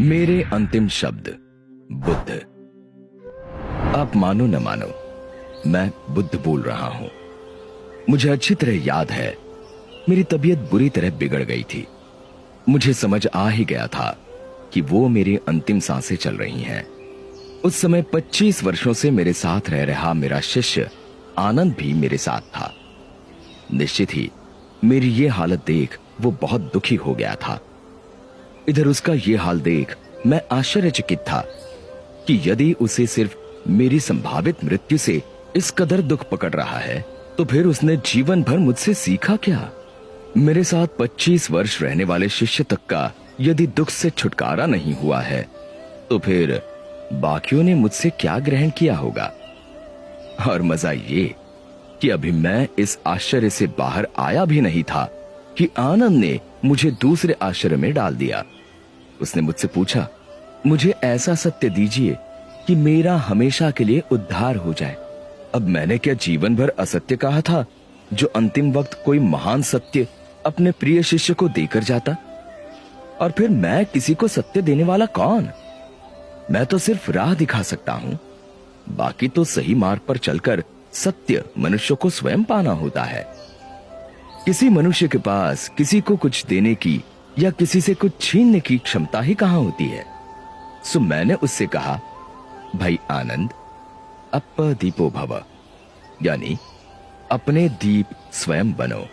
मेरे अंतिम शब्द बुद्ध। आप मानो न मानो, मैं बुद्ध बोल रहा हूं। मुझे अच्छी तरह याद है, मेरी तबीयत बुरी तरह बिगड़ गई थी। मुझे समझ आ ही गया था कि वो मेरी अंतिम सांसें चल रही हैं। उस समय 25 वर्षों से मेरे साथ रह रहा मेरा शिष्य आनंद भी मेरे साथ था। निश्चित ही मेरी ये हालत देख वो बहुत दुखी हो गया था। इधर उसका ये हाल देख मैं आश्चर्यचकित था कि यदि उसे सिर्फ मेरी संभावित मृत्यु से इस कदर दुख पकड़ रहा है, तो फिर उसने जीवन भर मुझसे सीखा क्या? मेरे साथ 25 वर्ष रहने वाले शिष्य तक का यदि दुख से छुटकारा नहीं हुआ है, तो फिर बाकियों ने मुझसे क्या ग्रहण किया होगा? और मजा ये कि अभी मैं इस आश्चर्य से बाहर आया भी नहीं था कि आनंद ने मुझे दूसरे आश्चर्य में डाल दिया। उसने मुझसे पूछा, मुझे ऐसा सत्य दीजिए कि मेरा हमेशा के लिए उद्धार हो जाए। अब मैंने क्या जीवन भर असत्य कहा था, जो अंतिम वक्त कोई महान सत्य अपने प्रिय शिष्य को देकर जाता? और फिर मैं किसी को सत्य देने वाला कौन? मैं तो सिर्फ राह दिखा सकता हूं। बाकी तो सही मार्ग पर चलकर सत्य मनुष्य को स्वयं पाना होता है। किसी मनुष्य के पास किसी को कुछ देने की या किसी से कुछ छीनने की क्षमता ही कहां होती है। सो मैंने उससे कहा, भाई आनंद, अप्पदीपो भव, यानी अपने दीप स्वयं बनो।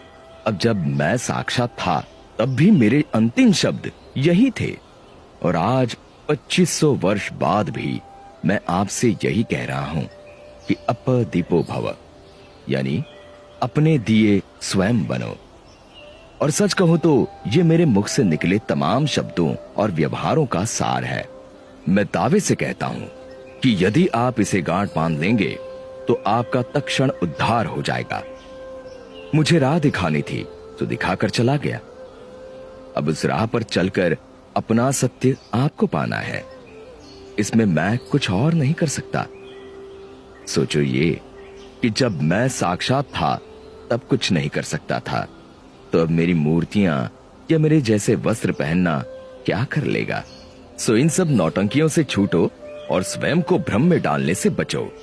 अब जब मैं साक्षात था, तब भी मेरे अंतिम शब्द यही थे, और आज 2500 वर्ष बाद भी मैं आपसे यही कह रहा हूं कि अप्पदीपो भव, यानी अपने दिए स्वयं बनो। और सच कहूं तो ये मेरे मुख से निकले तमाम शब्दों और व्यवहारों का सार है। मैं दावे से कहता हूं कि यदि आप इसे गांठ बांध लेंगे तो आपका तत्क्षण उद्धार हो जाएगा। मुझे राह दिखानी थी तो दिखाकर चला गया। अब उस राह पर चलकर अपना सत्य आपको पाना है। इसमें मैं कुछ और नहीं कर सकता। सोचो ये कि जब मैं साक्षात था तब कुछ नहीं कर सकता था, तो अब मेरी मूर्तियां या मेरे जैसे वस्त्र पहनना क्या कर लेगा? सो इन सब नौटंकियों से छूटो और स्वयं को भ्रम में डालने से बचो।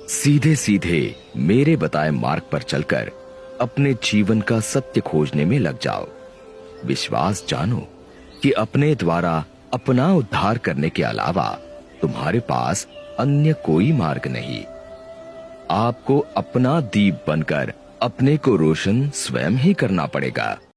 सीधे सीधे मेरे बताए मार्ग पर चलकर अपने जीवन का सत्य खोजने में लग जाओ। विश्वास जानो कि अपने द्वारा अपना उद्धार करने के अलावा तुम्हारे पास अन्य कोई मार्ग नहीं। आपको अपना दीप बनकर अपने को रोशन स्वयं ही करना पड़ेगा।